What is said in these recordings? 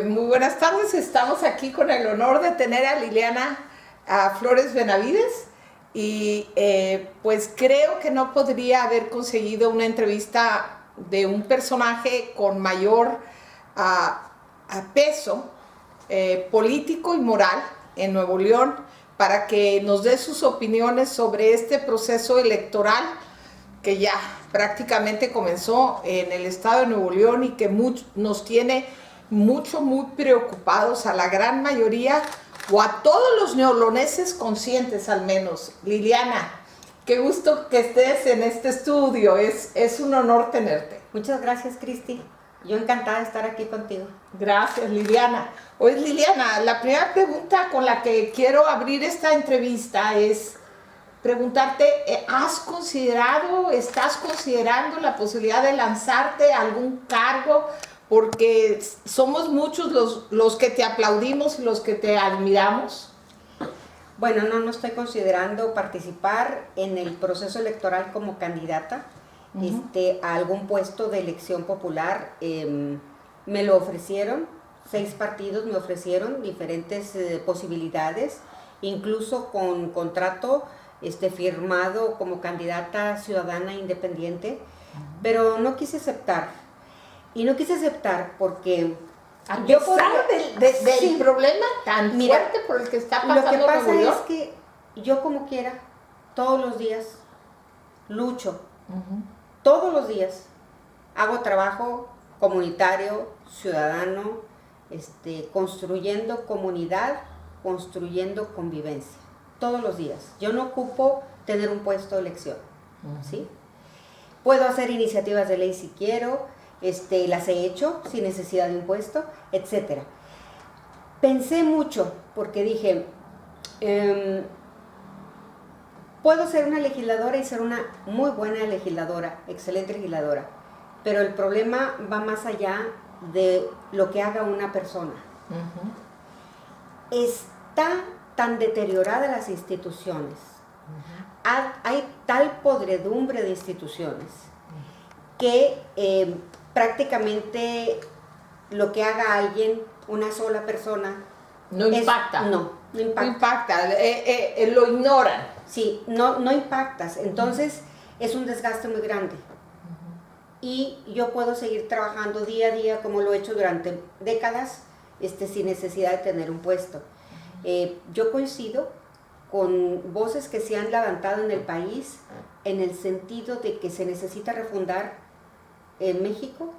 Muy buenas tardes, estamos aquí con el honor de tener a Liliana Flores Benavides y pues creo que no podría haber conseguido una entrevista de un personaje con mayor peso político y moral en Nuevo León para que nos dé sus opiniones sobre este proceso electoral que ya prácticamente comenzó en el estado de Nuevo León y que nos tiene muy preocupados a la gran mayoría o a todos los neoloneses conscientes al menos. Liliana, qué gusto que estés en este estudio, es un honor tenerte. Muchas gracias, Cristi. Yo encantada de estar aquí contigo. Gracias, Liliana. Oye, Liliana, la primera pregunta con la que quiero abrir esta entrevista es preguntarte, estás considerando la posibilidad de lanzarte a algún cargo? Porque somos muchos los que te aplaudimos y los que te admiramos. Bueno, no estoy considerando participar en el proceso electoral como candidata a algún puesto de elección popular. Me lo ofrecieron, 6 partidos me ofrecieron diferentes posibilidades, incluso con contrato firmado como candidata ciudadana independiente, pero no quise aceptar. Y no quise aceptar porque a pesar del problema tan fuerte por el que está pasando. Lo que pasa es que yo como quiera, todos los días lucho, todos los días hago trabajo comunitario, ciudadano, construyendo comunidad, construyendo convivencia, todos los días. Yo no ocupo tener un puesto de elección, ¿sí? Puedo hacer iniciativas de ley si quiero, las he hecho sin necesidad de un puesto, etc. Pensé mucho porque dije, puedo ser una legisladora y ser una muy buena legisladora, excelente legisladora, pero el problema va más allá de lo que haga una persona. Está tan deteriorada las instituciones, hay tal podredumbre de instituciones que prácticamente lo que haga alguien, una sola persona, no impacta. No impacta. Lo ignoran. Sí, no impactas. Entonces es un desgaste muy grande. Y yo puedo seguir trabajando día a día como lo he hecho durante décadas, sin necesidad de tener un puesto. Yo coincido con voces que se han levantado en el país en el sentido de que se necesita refundar México,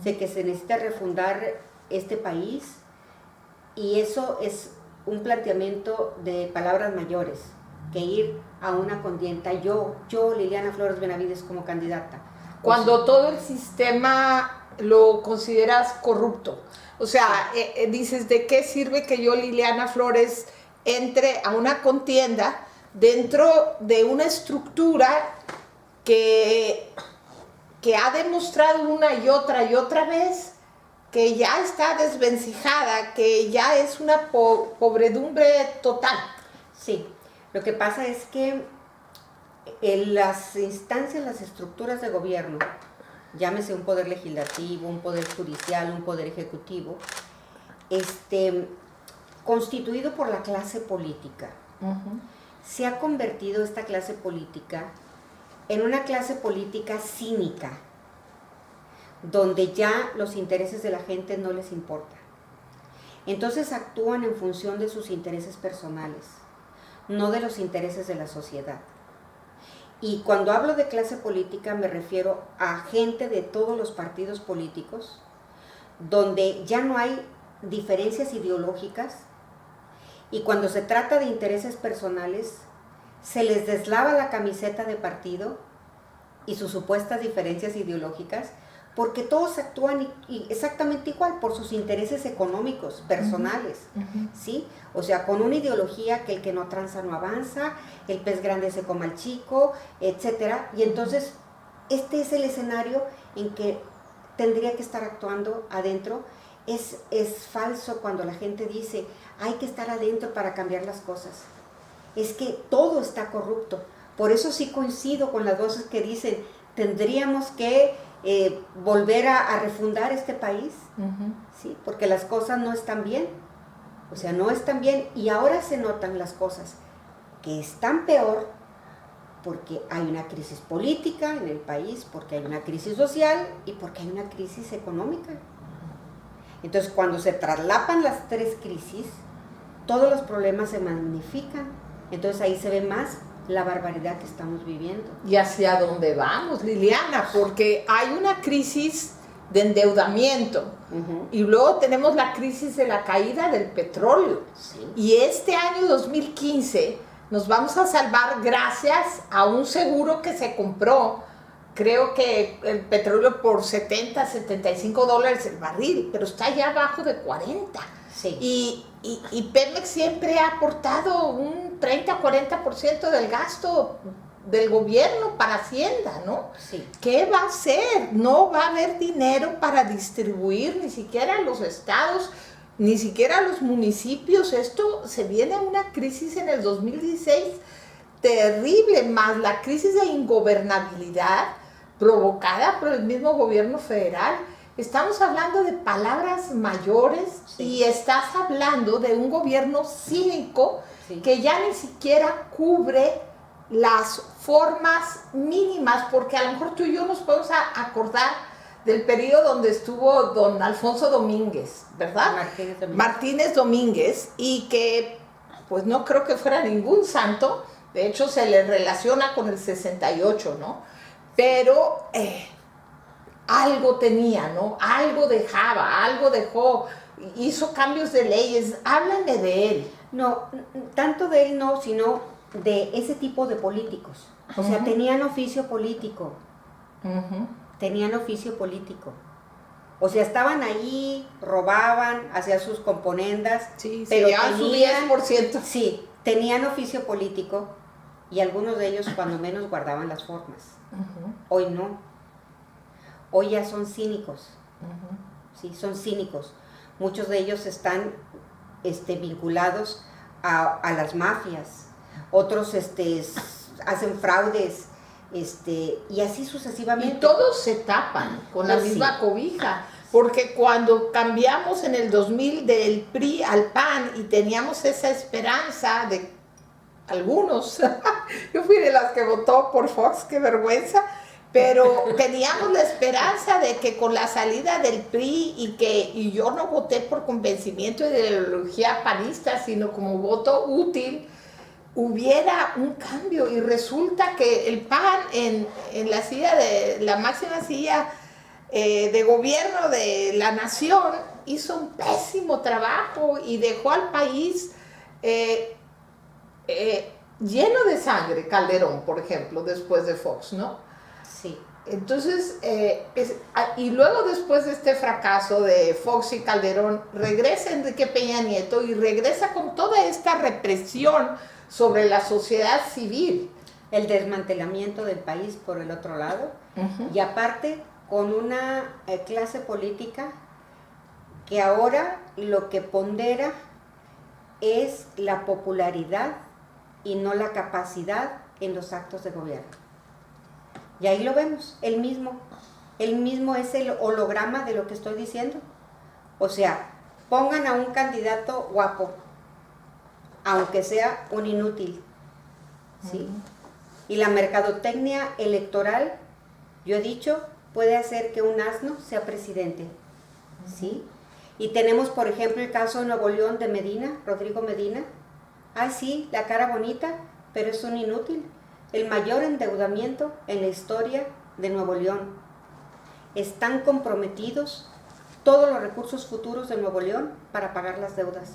de que se necesita refundar este país, y eso es un planteamiento de palabras mayores que ir a una contienda. Yo Liliana Flores Benavides como candidata. Cuando todo el sistema lo consideras corrupto, o sea, dices, ¿de qué sirve que yo, Liliana Flores, entre a una contienda dentro de una estructura que ha demostrado una y otra vez que ya está desvencijada, que ya es una pobredumbre total? Sí, lo que pasa es que en las instancias, las estructuras de gobierno, llámese un poder legislativo, un poder judicial, un poder ejecutivo, constituido por la clase política, se ha convertido esta clase política en una clase política cínica, donde ya los intereses de la gente no les importan. Entonces actúan en función de sus intereses personales, no de los intereses de la sociedad. Y cuando hablo de clase política me refiero a gente de todos los partidos políticos, donde ya no hay diferencias ideológicas, y cuando se trata de intereses personales, se les deslava la camiseta de partido y sus supuestas diferencias ideológicas, porque todos actúan exactamente igual por sus intereses económicos, personales, ¿sí? O sea, con una ideología que el que no tranza no avanza, el pez grande se come al chico, etcétera. Y entonces, este es el escenario en que tendría que estar actuando adentro. Es falso cuando la gente dice, hay que estar adentro para cambiar las cosas. Es que todo está corrupto. Por eso sí coincido con las voces que dicen, tendríamos que volver a refundar este país, Ujú. ¿sí? Porque las cosas no están bien, o sea, no están bien, y ahora se notan las cosas que están peor porque hay una crisis política en el país, porque hay una crisis social y porque hay una crisis económica. Entonces, cuando se traslapan las tres crisis, todos los problemas se magnifican. Entonces, ahí se ve más la barbaridad que estamos viviendo. ¿Y hacia dónde vamos, Liliana? Porque hay una crisis de endeudamiento y luego tenemos la crisis de la caída del petróleo. Sí. Y este año 2015 nos vamos a salvar gracias a un seguro que se compró, creo que el petróleo por 70, 75 dólares el barril, pero está ya abajo de 40. Sí. Y Pemex siempre ha aportado un 30-40% del gasto del gobierno para Hacienda, ¿no? Sí. ¿Qué va a hacer? No va a haber dinero para distribuir ni siquiera a los estados, ni siquiera a los municipios. Esto se viene a una crisis en el 2016 terrible, más la crisis de ingobernabilidad provocada por el mismo gobierno federal. Estamos hablando de palabras mayores, sí, y estás hablando de un gobierno cínico, sí, que ya ni siquiera cubre las formas mínimas, porque a lo mejor tú y yo nos podemos acordar del periodo donde estuvo don Alfonso Domínguez, ¿verdad? Martínez Domínguez, y que pues no creo que fuera ningún santo, de hecho se le relaciona con el 68, ¿no? Pero algo tenía, ¿no? Algo dejaba, algo dejó, hizo cambios de leyes. Háblame de él. No, tanto de él no, sino de ese tipo de políticos. O sea, tenían oficio político. Tenían oficio político. O sea, estaban ahí, robaban, hacían sus componendas, sí, pero tenían su 10%. Sí, tenían oficio político y algunos de ellos cuando menos guardaban las formas. Hoy no. Hoy ya son cínicos. Sí, son cínicos. Muchos de ellos están vinculados a las mafias. Otros hacen fraudes. Y así sucesivamente. Y todos se tapan con la misma cobija, porque cuando cambiamos en el 2000 del PRI al PAN y teníamos esa esperanza de algunos, yo fui de las que votó por Fox, qué vergüenza, pero teníamos la esperanza de que con la salida del PRI y yo no voté por convencimiento de ideología panista, sino como voto útil, hubiera un cambio, y resulta que el PAN en la silla la máxima silla de gobierno de la nación hizo un pésimo trabajo y dejó al país lleno de sangre. Calderón, por ejemplo, después de Fox, ¿no? Sí. Entonces, y luego después de este fracaso de Fox y Calderón, regresa Enrique Peña Nieto y regresa con toda esta represión sobre la sociedad civil. El desmantelamiento del país por el otro lado, y aparte con una clase política que ahora lo que pondera es la popularidad y no la capacidad en los actos de gobierno. Y ahí lo vemos, el mismo es el holograma de lo que estoy diciendo. O sea, pongan a un candidato guapo, aunque sea un inútil, ¿sí? Y la mercadotecnia electoral, yo he dicho, puede hacer que un asno sea presidente, ¿sí? Y tenemos, por ejemplo, el caso de Nuevo León de Medina, Rodrigo Medina. Ah, sí, la cara bonita, pero es un inútil. El mayor endeudamiento en la historia de Nuevo León. Están comprometidos todos los recursos futuros de Nuevo León para pagar las deudas.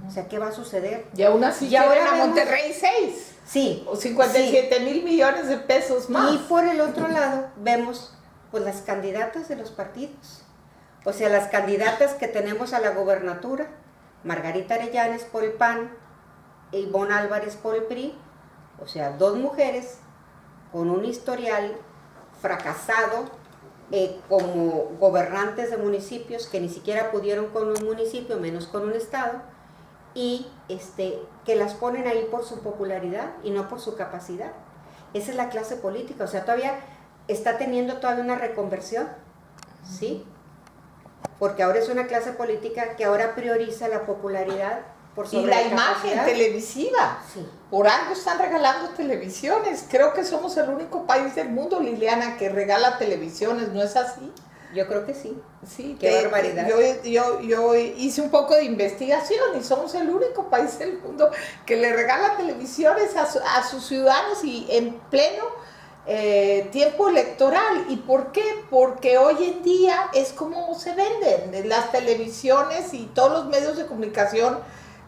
O sea, ¿qué va a suceder? Y aún así quieren a Monterrey 6. Sí. O 57,000 millones de pesos más. Y por el otro lado vemos pues las candidatas de los partidos. O sea, las candidatas que tenemos a la gobernatura, Margarita Arellanes por el PAN, Ivonne Álvarez por el PRI, o sea, dos mujeres con un historial fracasado como gobernantes de municipios que ni siquiera pudieron con un municipio, menos con un estado, y que las ponen ahí por su popularidad y no por su capacidad. Esa es la clase política. O sea, todavía está teniendo todavía una reconversión, ¿sí? Porque ahora es una clase política que ahora prioriza la popularidad por sobre y la capacidad. imagen televisiva. Sí. Por algo están regalando televisiones. Creo que somos el único país del mundo, Liliana, que regala televisiones, ¿no es así? Yo creo que sí. Sí, Qué barbaridad. Yo hice un poco de investigación y somos el único país del mundo que le regala televisiones a sus ciudadanos y en pleno tiempo electoral. ¿Y por qué? Porque hoy en día es como se venden las televisiones y todos los medios de comunicación,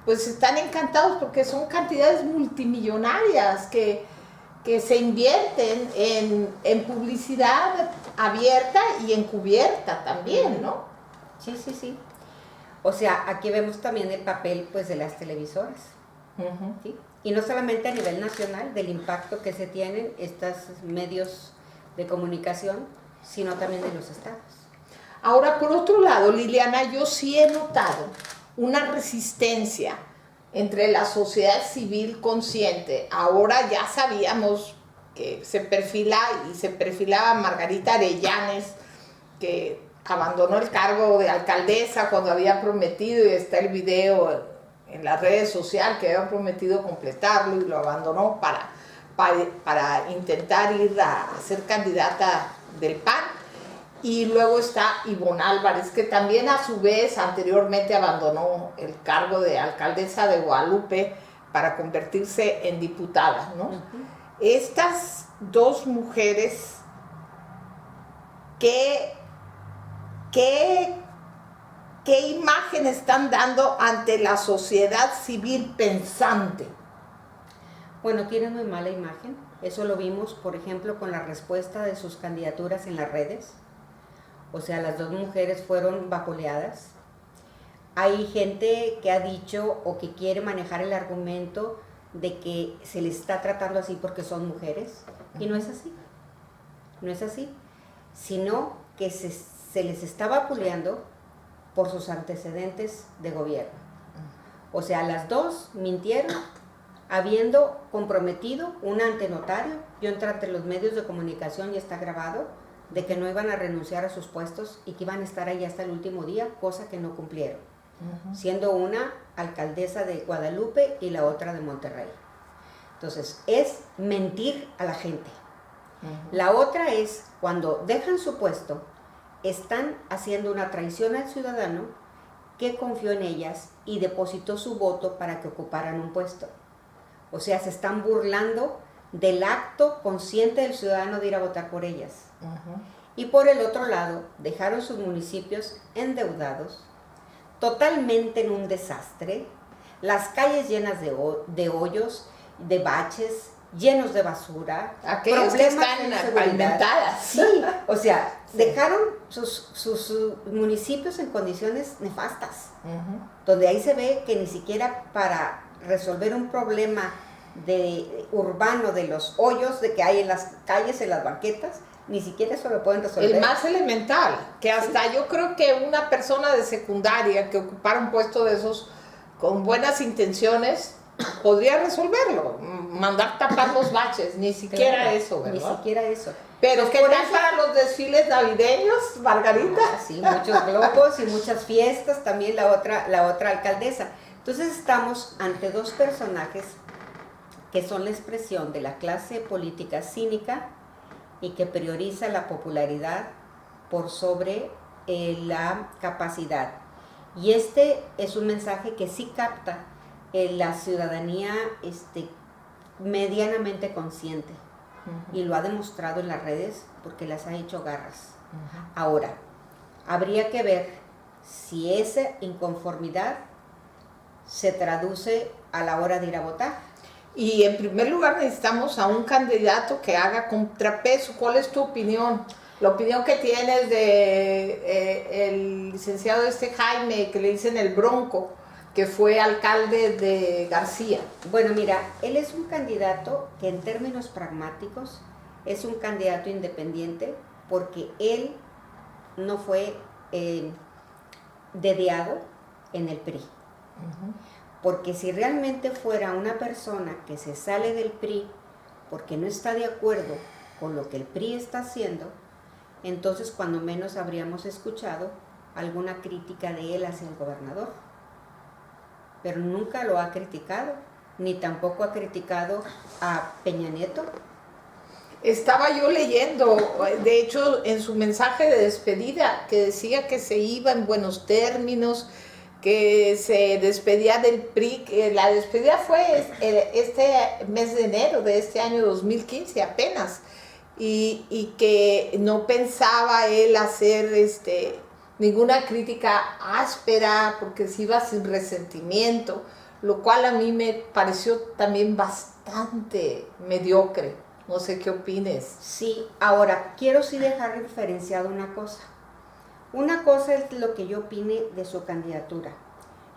pues están encantados porque son cantidades multimillonarias que se invierten en publicidad abierta y encubierta también, ¿no? Sí, sí, sí. O sea, aquí vemos también el papel, pues, de las televisoras, ¿sí? Y no solamente a nivel nacional, del impacto que se tienen estos medios de comunicación, sino también de los estados. Ahora, por otro lado, Liliana, yo sí he notado una resistencia entre la sociedad civil consciente. Ahora ya sabíamos que se perfilaba Margarita Arellanes, que abandonó el cargo de alcaldesa cuando había prometido, y está el video en las redes sociales que había prometido completarlo y lo abandonó para intentar ir a ser candidata del PAN. Y luego está Ivonne Álvarez, que también a su vez anteriormente abandonó el cargo de alcaldesa de Guadalupe para convertirse en diputada, ¿no? Estas dos mujeres, ¿qué imagen están dando ante la sociedad civil pensante? Bueno, tienen muy mala imagen. Eso lo vimos, por ejemplo, con la respuesta de sus candidaturas en las redes. O sea, las dos mujeres fueron vapuleadas. Hay gente que ha dicho o que quiere manejar el argumento de que se les está tratando así porque son mujeres. Y no es así. No es así. Sino que se les está vapuleando por sus antecedentes de gobierno. O sea, las dos mintieron habiendo comprometido un antenotario, yo entré ante los medios de comunicación y está grabado, de que no iban a renunciar a sus puestos y que iban a estar ahí hasta el último día, cosa que no cumplieron, siendo una alcaldesa de Guadalupe y la otra de Monterrey. Entonces, es mentir a la gente. La otra es, cuando dejan su puesto, están haciendo una traición al ciudadano que confió en ellas y depositó su voto para que ocuparan un puesto. O sea, se están burlando del acto consciente del ciudadano de ir a votar por ellas. Y por el otro lado, dejaron sus municipios endeudados, totalmente en un desastre, las calles llenas de hoyos, de baches, llenos de basura, aquellos que están pavimentadas. Sí, o sea, sí. Dejaron sus municipios en condiciones nefastas, donde ahí se ve que ni siquiera para resolver un problema urbano de los hoyos de que hay en las calles, en las banquetas, ni siquiera eso lo pueden resolver. El más elemental, que hasta yo creo que una persona de secundaria que ocupara un puesto de esos con buenas intenciones podría resolverlo, mandar tapar los baches, ni siquiera claro, eso, ¿verdad? Ni siquiera eso. Pero ¿qué tal para los desfiles navideños, Margarita? Sí, muchos globos y muchas fiestas, también la otra alcaldesa. Entonces estamos ante dos personajes que son la expresión de la clase política cínica y que prioriza la popularidad por sobre la capacidad. Y este es un mensaje que sí capta la ciudadanía medianamente consciente y lo ha demostrado en las redes porque las ha hecho garras. Ahora, habría que ver si esa inconformidad se traduce a la hora de ir a votar. Y en primer lugar necesitamos a un candidato que haga contrapeso. ¿Cuál es tu opinión? La opinión que tienes de el licenciado Jaime, que le dicen el Bronco, que fue alcalde de García. Bueno, mira, él es un candidato que en términos pragmáticos es un candidato independiente porque él no fue dediado en el PRI. Porque si realmente fuera una persona que se sale del PRI porque no está de acuerdo con lo que el PRI está haciendo, entonces cuando menos habríamos escuchado alguna crítica de él hacia el gobernador. Pero nunca lo ha criticado, ni tampoco ha criticado a Peña Nieto. Estaba yo leyendo, de hecho, en su mensaje de despedida, que decía que se iba en buenos términos, que se despedía del PRI, que la despedida fue este mes de enero de este año 2015 apenas, y que no pensaba él hacer ninguna crítica áspera porque se iba sin resentimiento, lo cual a mí me pareció también bastante mediocre. No sé qué opines. Sí, ahora, quiero sí dejar diferenciado una cosa. Una cosa es lo que yo opine de su candidatura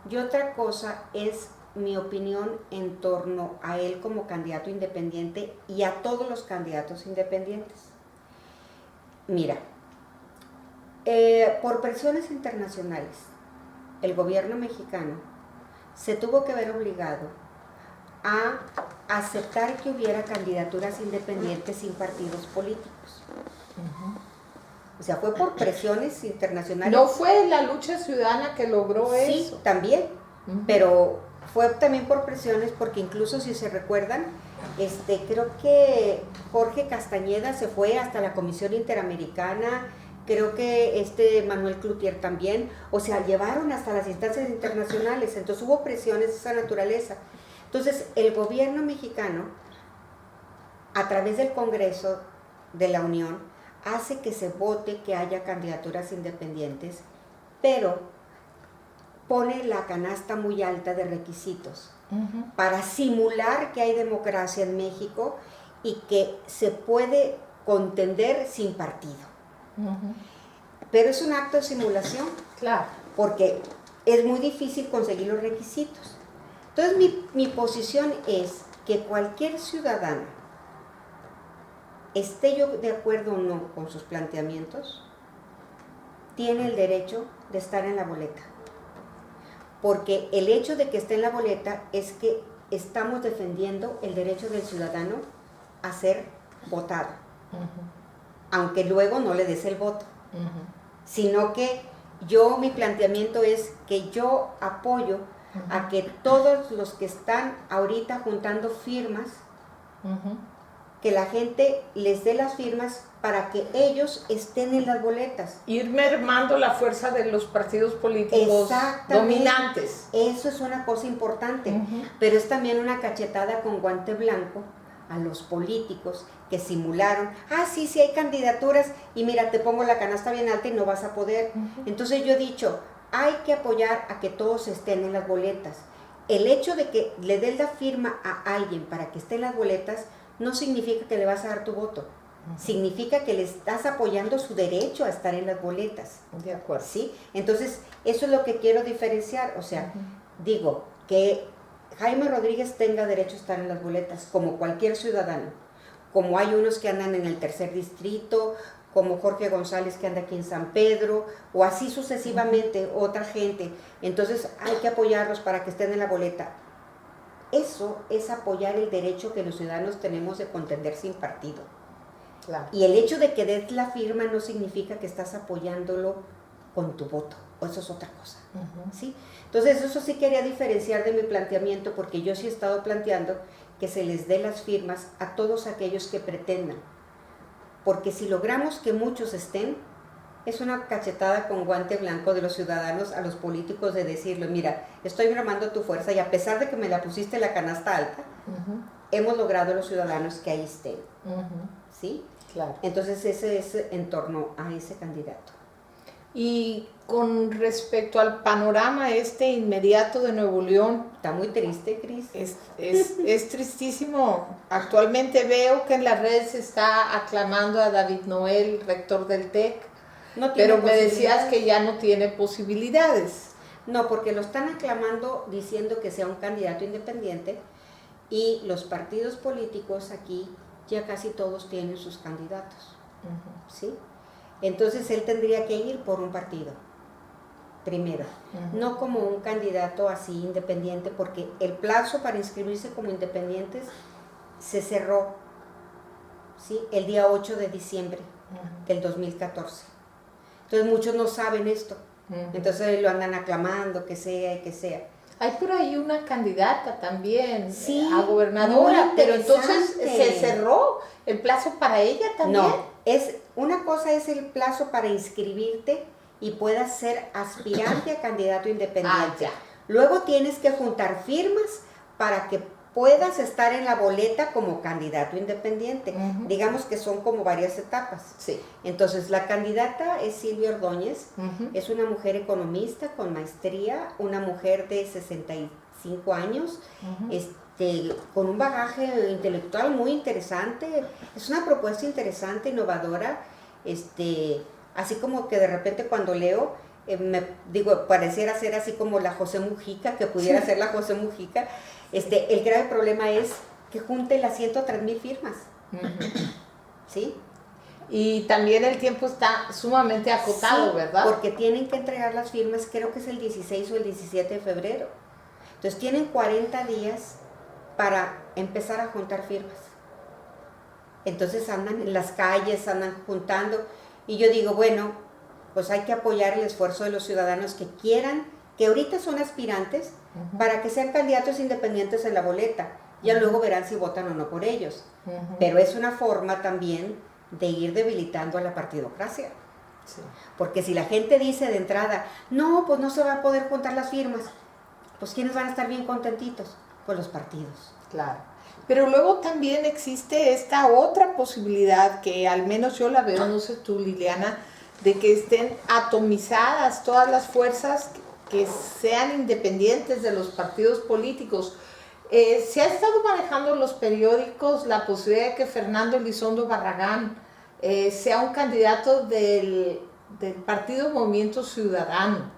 y otra cosa es mi opinión en torno a él como candidato independiente y a todos los candidatos independientes. Mira, por presiones internacionales, el gobierno mexicano se tuvo que ver obligado a aceptar que hubiera candidaturas independientes sin partidos políticos. O sea, fue por presiones internacionales. ¿No fue la lucha ciudadana que logró eso? Sí, también, pero fue también por presiones porque incluso si se recuerdan, creo que Jorge Castañeda se fue hasta la Comisión Interamericana, creo que Manuel Cloutier también, o sea, llevaron hasta las instancias internacionales, entonces hubo presiones de esa naturaleza. Entonces, el gobierno mexicano, a través del Congreso de la Unión, hace que se vote que haya candidaturas independientes, pero pone la canasta muy alta de requisitos para simular que hay democracia en México y que se puede contender sin partido. Pero es un acto de simulación, claro, porque es muy difícil conseguir los requisitos. Entonces mi posición es que cualquier ciudadano, esté yo de acuerdo o no con sus planteamientos, tiene el derecho de estar en la boleta. Porque el hecho de que esté en la boleta es que estamos defendiendo el derecho del ciudadano a ser votado. Aunque luego no le des el voto. Sino que mi planteamiento es que yo apoyo a que todos los que están ahorita juntando firmas, que la gente les dé las firmas para que ellos estén en las boletas. Ir mermando la fuerza de los partidos políticos dominantes. Eso es una cosa importante, pero es también una cachetada con guante blanco a los políticos que simularon, sí hay candidaturas y mira, te pongo la canasta bien alta y no vas a poder. Entonces yo he dicho, hay que apoyar a que todos estén en las boletas. El hecho de que le des la firma a alguien para que esté en las boletas no significa que le vas a dar tu voto. Significa que le estás apoyando su derecho a estar en las boletas. De acuerdo. ¿Sí? Entonces, eso es lo que quiero diferenciar. O sea, digo que Jaime Rodríguez tenga derecho a estar en las boletas, como cualquier ciudadano. Como hay unos que andan en el tercer distrito, como Jorge González que anda aquí en San Pedro, o así sucesivamente, otra gente. Entonces, hay que apoyarlos para que estén en la boleta. Eso es apoyar el derecho que los ciudadanos tenemos de contender sin partido. Claro. Y el hecho de que des la firma no significa que estás apoyándolo con tu voto, o eso es otra cosa. ¿Sí? Entonces eso sí quería diferenciar de mi planteamiento, porque yo sí he estado planteando que se les dé las firmas a todos aquellos que pretendan. Porque si logramos que muchos estén, es una cachetada con guante blanco de los ciudadanos a los políticos de decirle, mira, estoy mermando tu fuerza y a pesar de que me la pusiste en la canasta alta, hemos logrado los ciudadanos que ahí estén. ¿Sí? Claro. Entonces ese es en torno a ese candidato. Y con respecto al panorama inmediato de Nuevo León, Está muy triste, Cris. es tristísimo. Actualmente veo que en las redes se está aclamando a David Noel, rector del TEC, pero me decías que ya no tiene posibilidades. No, porque lo están aclamando diciendo que sea un candidato independiente y los partidos políticos aquí ya casi todos tienen sus candidatos. ¿Sí? Entonces él tendría que ir por un partido, primero, no como un candidato así independiente, porque el plazo para inscribirse como independientes se cerró. ¿sí? El día 8 de diciembre del 2014. Entonces muchos no saben esto. Entonces lo andan aclamando, que sea y que sea. Hay por ahí una candidata también Sí, a gobernadora, muy pero entonces interesante. se cerró el plazo para ella también. No, una cosa es el plazo para inscribirte y puedas ser aspirante a candidato independiente. Ya. Luego tienes que juntar firmas para que puedas estar en la boleta como candidato independiente. Digamos que son como varias etapas. Sí. Entonces, la candidata es Silvia Ordóñez, es una mujer economista con maestría, una mujer de 65 años, con un bagaje intelectual muy interesante. Es una propuesta interesante, innovadora, así como que de repente cuando leo, pareciera ser así como la José Mujica, que pudiera ser la José Mujica. El grave problema es que junte las 103,000 firmas. ¿Sí? Y también el tiempo está sumamente acotado, Sí, ¿verdad? porque tienen que entregar las firmas, creo que es el 16 o el 17 de febrero. Entonces tienen 40 días para empezar a juntar firmas. Entonces andan en las calles, andan juntando. Y yo digo, bueno, pues hay que apoyar el esfuerzo de los ciudadanos que quieran, que ahorita son aspirantes, para que sean candidatos independientes en la boleta. Ya luego verán si votan o no por ellos. Pero es una forma también de ir debilitando a la partidocracia. Sí. Porque si la gente dice de entrada, no, pues no se va a poder juntar las firmas, pues ¿quiénes van a estar bien contentitos? Pues los partidos. Claro. Pero luego también existe esta otra posibilidad que al menos yo la veo, no sé tú, Liliana, de que estén atomizadas todas las fuerzas que sean independientes de los partidos políticos. Se ha estado manejando en los periódicos la posibilidad de que Fernando Elizondo Barragán sea un candidato del Partido Movimiento Ciudadano.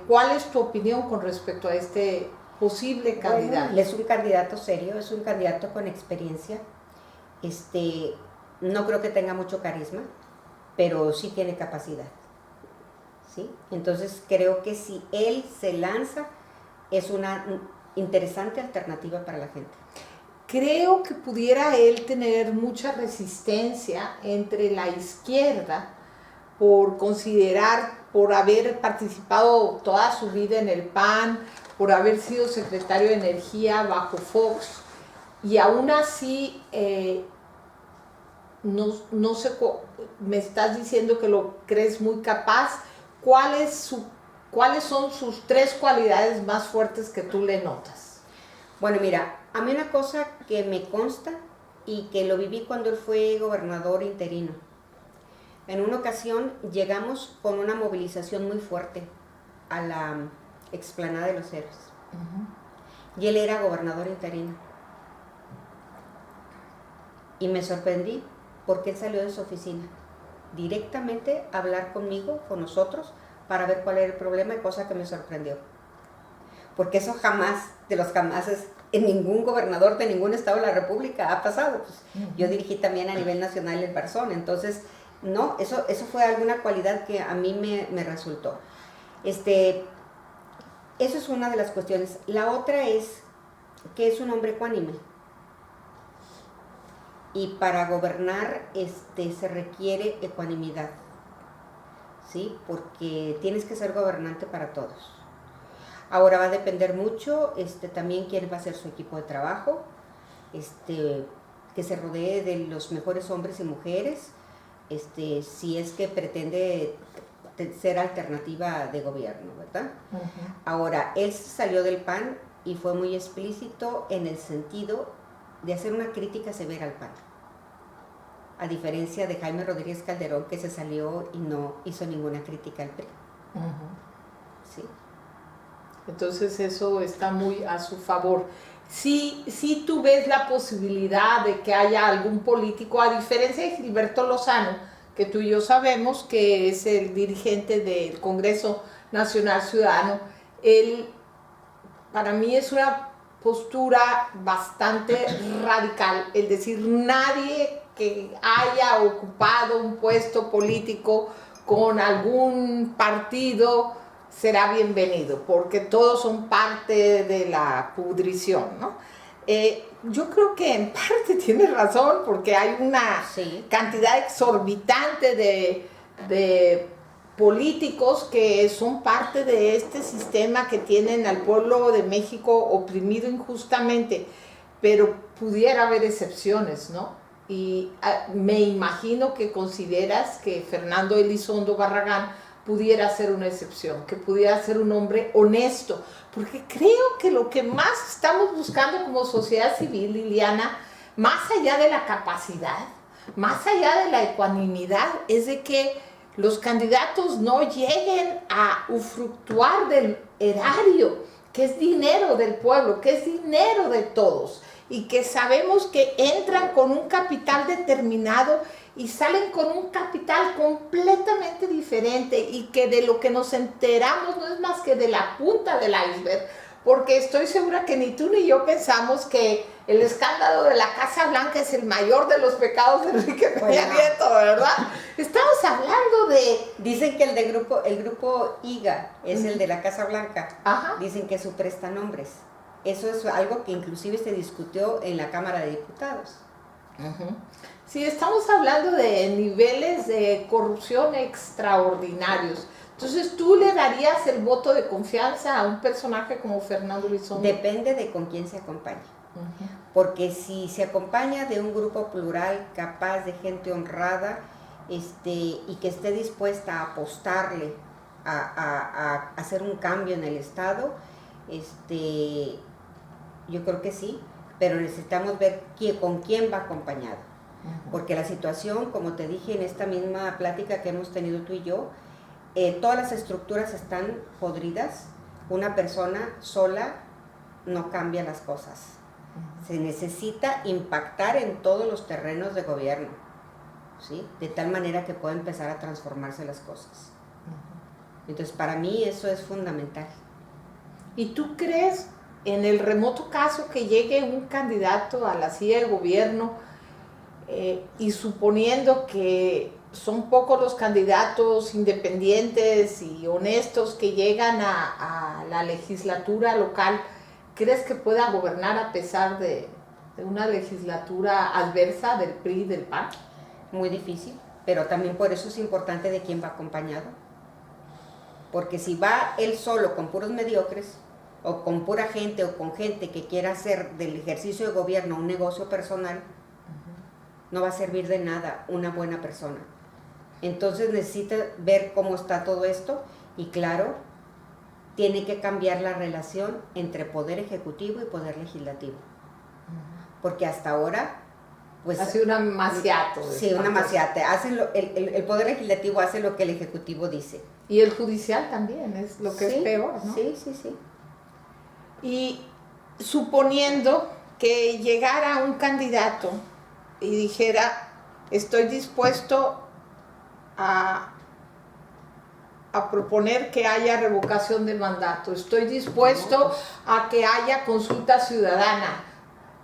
¿Cuál es tu opinión con respecto a este posible candidato? Bueno, él es un candidato serio, es un candidato con experiencia. No creo que tenga mucho carisma, pero sí tiene capacidad. ¿Sí? Entonces creo que si él se lanza, es una interesante alternativa para la gente. Creo que pudiera él tener mucha resistencia entre la izquierda por haber participado toda su vida en el PAN, por haber sido secretario de Energía bajo Fox, y aún así no sé, me estás diciendo que lo crees muy capaz. ¿Cuáles son sus 3 cualidades más fuertes que tú le notas? Bueno, mira, a mí una cosa que me consta y que lo viví cuando él fue gobernador interino. En una ocasión llegamos con una movilización muy fuerte a la explanada de los Héroes. Y él era gobernador interino. Y me sorprendí porque él salió de su oficina directamente a hablar conmigo, con nosotros, para ver cuál era el problema, y cosa que me sorprendió. Porque eso jamás, de los jamases, en ningún gobernador de ningún estado de la República ha pasado. Pues, yo dirigí también a nivel nacional el Barzón, entonces, no, eso fue alguna cualidad que a mí me resultó. Eso es una de las cuestiones. La otra es que es un hombre ecuánime. Y para gobernar se requiere ecuanimidad, ¿sí? Porque tienes que ser gobernante para todos. Ahora va a depender mucho también quién va a ser su equipo de trabajo, que se rodee de los mejores hombres y mujeres, si es que pretende ser alternativa de gobierno, ¿verdad? Ahora, él salió del PAN y fue muy explícito en el sentido de hacer una crítica severa al PAN, a diferencia de Jaime Rodríguez Calderón, que se salió y no hizo ninguna crítica al PRI. Sí. Entonces eso está muy a su favor. Sí tú ves la posibilidad de que haya algún político, a diferencia de Gilberto Lozano, que tú y yo sabemos que es el dirigente del Congreso Nacional Ciudadano. Él, para mí, es una postura bastante radical, es decir, nadie que haya ocupado un puesto político con algún partido será bienvenido, porque todos son parte de la pudrición, ¿no? Yo creo que en parte tienes razón, porque hay una Sí. cantidad exorbitante de políticos que son parte de este sistema que tienen al pueblo de México oprimido injustamente, pero pudiera haber excepciones, ¿no? Y me imagino que consideras que Fernando Elizondo Barragán pudiera ser una excepción, que pudiera ser un hombre honesto, porque creo que lo que más estamos buscando como sociedad civil, Liliana, más allá de la capacidad, más allá de la ecuanimidad, es de que los candidatos no lleguen a usufructuar del erario, que es dinero del pueblo, que es dinero de todos, y que sabemos que entran con un capital determinado y salen con un capital completamente diferente, y que de lo que nos enteramos no es más que de la punta del iceberg, porque estoy segura que ni tú ni yo pensamos que el escándalo de la Casa Blanca es el mayor de los pecados de Enrique Peña Nieto, ¿verdad? Estamos hablando de... Dicen que el grupo IGA es el de la Casa Blanca. Ajá. Dicen que su prestanombres. Eso es algo que inclusive se discutió en la Cámara de Diputados. Sí, estamos hablando de niveles de corrupción extraordinarios. Entonces, ¿tú le darías el voto de confianza a un personaje como Fernando Elizondo? Depende de con quién se acompañe. Porque si se acompaña de un grupo plural, capaz, de gente honrada, y que esté dispuesta a apostarle a hacer un cambio en el Estado, yo creo que sí, pero necesitamos ver con quién va acompañado. Porque la situación, como te dije en esta misma plática que hemos tenido tú y yo, todas las estructuras están podridas. Una persona sola no cambia las cosas. Se necesita impactar en todos los terrenos de gobierno, ¿sí? De tal manera que pueda empezar a transformarse las cosas. Entonces, para mí eso es fundamental. ¿Y tú crees, en el remoto caso que llegue un candidato a la silla de gobierno, y suponiendo que son pocos los candidatos independientes y honestos que llegan a la legislatura local, crees que pueda gobernar a pesar de una legislatura adversa del PRI y del PAN? Muy difícil, pero también por eso es importante de quién va acompañado. Porque si va él solo con puros mediocres, o con pura gente, o con gente que quiera hacer del ejercicio de gobierno un negocio personal, no va a servir de nada una buena persona. Entonces necesita ver cómo está todo esto, y claro, tiene que cambiar la relación entre poder ejecutivo y poder legislativo. Porque hasta ahora, pues... Ha sido una maciato. Sí, una maciata. El poder legislativo hace lo que el ejecutivo dice. Y el judicial también, es lo que es peor, ¿no? Sí. Y suponiendo que llegara un candidato y dijera, estoy dispuesto a proponer que haya revocación de mandato, estoy dispuesto a que haya consulta ciudadana,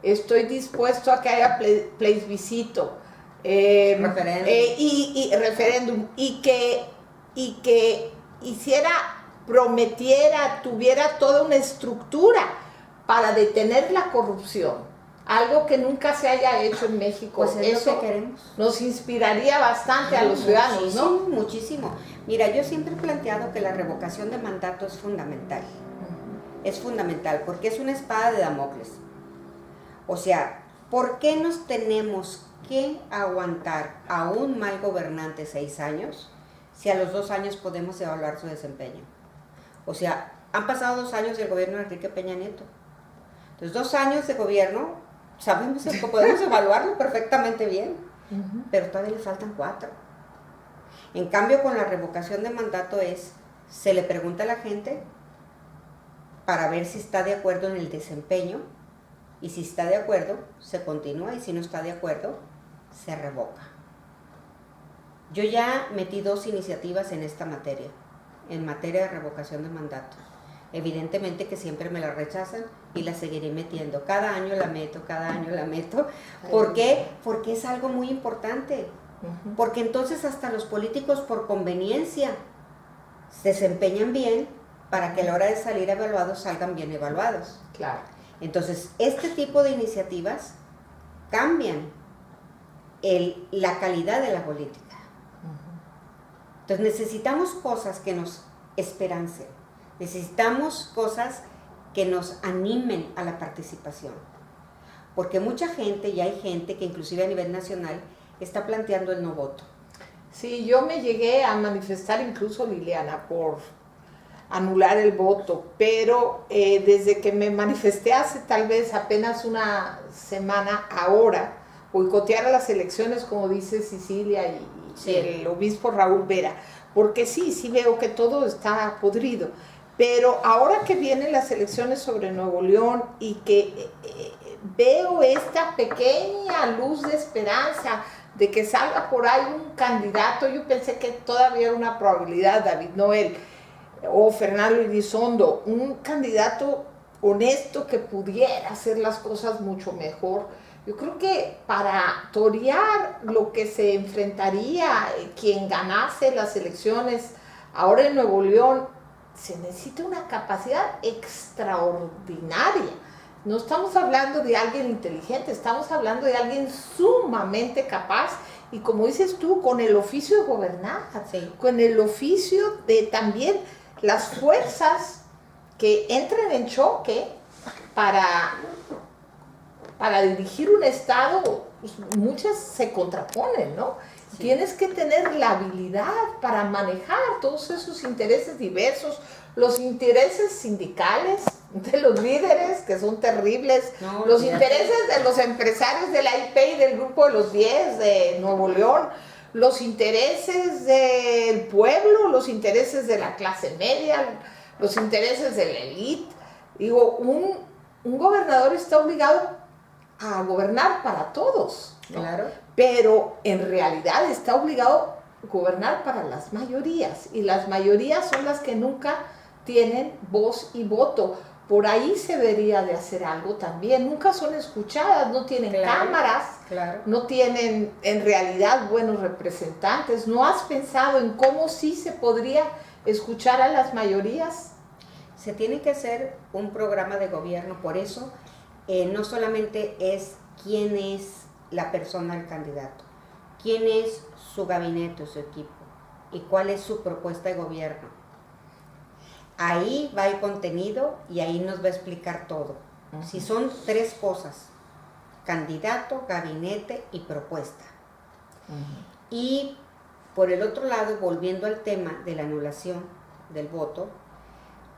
estoy dispuesto a que haya plebiscito, referéndum, y que hiciera, prometiera, tuviera toda una estructura para detener la corrupción, algo que nunca se haya hecho en México. Pues es eso lo que queremos. Nos inspiraría bastante a los ciudadanos, ¿no? Muchísimo. Mira, yo siempre he planteado que la revocación de mandato es fundamental. Es fundamental porque es una espada de Damocles. O sea, ¿por qué nos tenemos que aguantar a un mal gobernante 6 años si a los 2 años podemos evaluar su desempeño? O sea, han pasado 2 años del gobierno de Enrique Peña Nieto. Entonces, 2 años de gobierno, sabemos que podemos evaluarlo perfectamente bien, pero todavía le faltan 4. En cambio, con la revocación de mandato se le pregunta a la gente para ver si está de acuerdo en el desempeño, y si está de acuerdo, se continúa, y si no está de acuerdo, se revoca. Yo ya metí 2 iniciativas en esta materia, en materia de revocación de mandato. Evidentemente que siempre me la rechazan y la seguiré metiendo. Cada año la meto. ¿Por qué? Porque es algo muy importante. Porque entonces hasta los políticos, por conveniencia, se desempeñan bien para que a la hora de salir evaluados salgan bien evaluados. Claro. Entonces, este tipo de iniciativas cambian la calidad de la política. Entonces necesitamos cosas que nos esperancen, necesitamos cosas que nos animen a la participación. Porque mucha gente, y hay gente que inclusive a nivel nacional, está planteando el no voto. Sí, yo me llegué a manifestar incluso, Liliana, por anular el voto, pero desde que me manifesté hace tal vez apenas una semana, ahora, boicotear a las elecciones, como dice Cecilia y el obispo Raúl Vera, porque sí veo que todo está podrido, pero ahora que vienen las elecciones sobre Nuevo León y que veo esta pequeña luz de esperanza de que salga por ahí un candidato, yo pensé que todavía era una probabilidad, David Noel o Fernando Elizondo, un candidato honesto que pudiera hacer las cosas mucho mejor. Yo creo que para torear lo que se enfrentaría quien ganase las elecciones ahora en Nuevo León, se necesita una capacidad extraordinaria. No estamos hablando de alguien inteligente, estamos hablando de alguien sumamente capaz y, como dices tú, con el oficio de gobernar, con el oficio de también las fuerzas que entren en choque para dirigir un estado. Pues muchas se contraponen, ¿no? Sí. Tienes que tener la habilidad para manejar todos esos intereses diversos, los intereses sindicales de los líderes, que son terribles, los intereses de los empresarios de la IP y del Grupo de los 10 de Nuevo León, los intereses del pueblo, los intereses de la clase media, los intereses de la élite. Digo, un gobernador está obligado a gobernar para todos, ¿no? Claro. Pero en realidad está obligado a gobernar para las mayorías, y las mayorías son las que nunca tienen voz y voto. Por ahí se debería de hacer algo también. Nunca son escuchadas, no tienen cámaras, no tienen en realidad buenos representantes. ¿No has pensado en cómo sí se podría escuchar a las mayorías? Se tiene que hacer un programa de gobierno, por eso no solamente es quién es la persona, el candidato, quién es su gabinete, su equipo, y cuál es su propuesta de gobierno. Ahí va el contenido y ahí nos va a explicar todo. Si son 3 cosas: candidato, gabinete y propuesta. Y por el otro lado, volviendo al tema de la anulación del voto,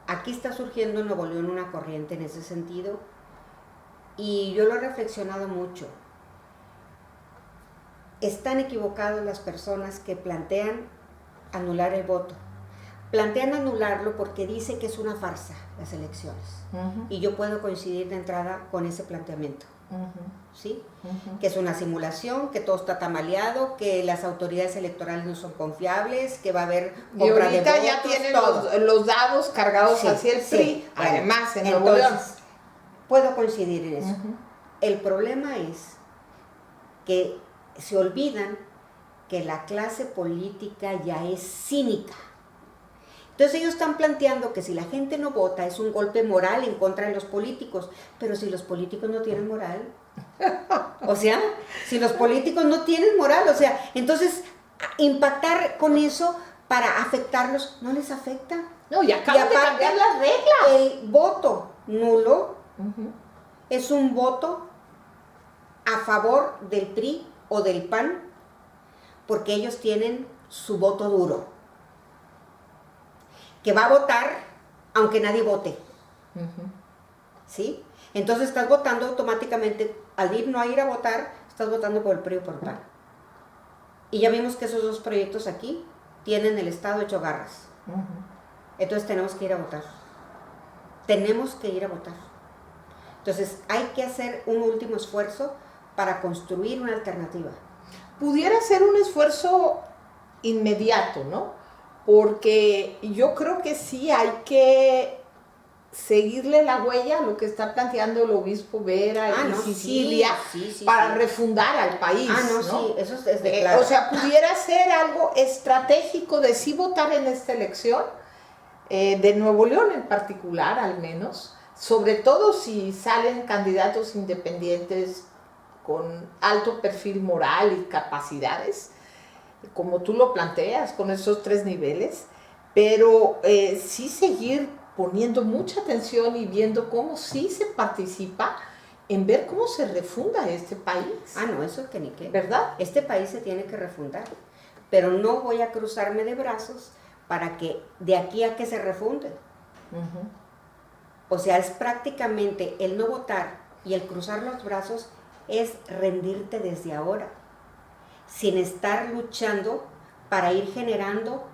aquí está surgiendo en Nuevo León una corriente en ese sentido, y yo lo he reflexionado mucho. Están equivocadas las personas que plantean anular el voto. Plantean anularlo porque dice que es una farsa las elecciones. Y yo puedo coincidir de entrada con ese planteamiento. ¿Sí? Que es una simulación, que todo está tamaleado, que las autoridades electorales no son confiables, que va a haber compra de votos. Y ahorita ya tienen los dados cargados hacia el PRI, además en Nuevo León. Puedo coincidir en eso. El problema es que se olvidan que la clase política ya es cínica. Entonces ellos están planteando que si la gente no vota es un golpe moral en contra de los políticos, pero si los políticos no tienen moral, o sea, si los políticos no tienen moral, o sea, entonces impactar con eso para afectarlos no les afecta. No, y acaban de cambiar las reglas. El voto nulo es un voto a favor del PRI o del PAN, porque ellos tienen su voto duro, que va a votar aunque nadie vote. ¿Sí? Entonces estás votando automáticamente, al no ir a votar, estás votando por el PRI o por el PAN. Y ya vimos que esos 2 proyectos aquí tienen el Estado hecho garras. Entonces tenemos que ir a votar. Tenemos que ir a votar. Entonces hay que hacer un último esfuerzo para construir una alternativa. Pudiera ser un esfuerzo inmediato, ¿no? Porque yo creo que sí hay que seguirle la huella a lo que está planteando el obispo Vera y Cecilia para refundar al país. ¿no? Sí, eso es de claro. O sea, pudiera ser algo estratégico de sí votar en esta elección, de Nuevo León en particular al menos, sobre todo si salen candidatos independientes con alto perfil moral y capacidades, como tú lo planteas, con esos 3 niveles, pero sí seguir poniendo mucha atención y viendo cómo sí se participa en ver cómo se refunda este país. Ah, no, eso es que ni qué. ¿Verdad? Este país se tiene que refundar, pero no voy a cruzarme de brazos para que de aquí a que se refunde. O sea, es prácticamente el no votar y el cruzar los brazos es rendirte desde ahora, sin estar luchando para ir generando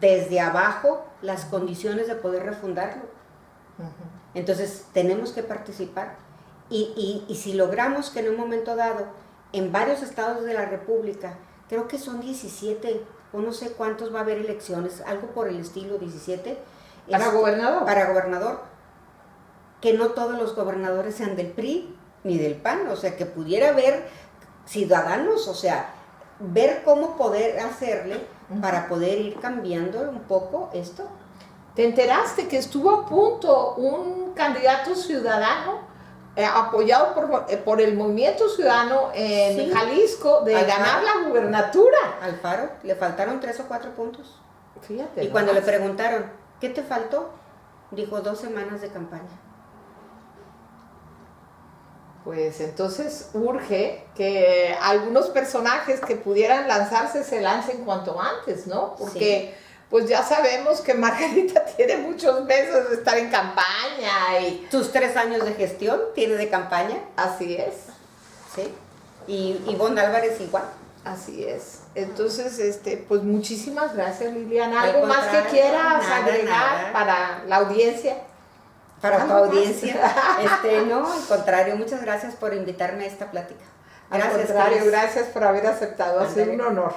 desde abajo las condiciones de poder refundarlo. Entonces, tenemos que participar. Y si logramos que en un momento dado, en varios estados de la República, creo que son 17, o no sé cuántos va a haber elecciones, algo por el estilo, 17. ¿Para gobernador? Para gobernador. Que no todos los gobernadores sean del PRI ni del PAN, o sea, que pudiera haber ciudadanos, o sea, ver cómo poder hacerle para poder ir cambiando un poco esto. ¿Te enteraste que estuvo a punto un candidato ciudadano apoyado por el Movimiento Ciudadano en Jalisco de ganar la gubernatura? Alfaro, le faltaron 3 o 4 puntos. Fíjate. Y cuando le preguntaron, ¿qué te faltó? Dijo 2 semanas de campaña. Pues entonces urge que algunos personajes que pudieran lanzarse se lancen cuanto antes, ¿no? Porque pues ya sabemos que Margarita tiene muchos meses de estar en campaña y... Tus 3 años de gestión tiene de campaña. Así es. Sí. Y Ivonne Álvarez igual. Así es. Entonces, pues muchísimas gracias, Liliana. ¿Algo más que quieras agregar para la audiencia? Para tu audiencia. No, al contrario, muchas gracias por invitarme a esta plática. Gracias, al contrario, gracias por haber aceptado. Ha sido un honor.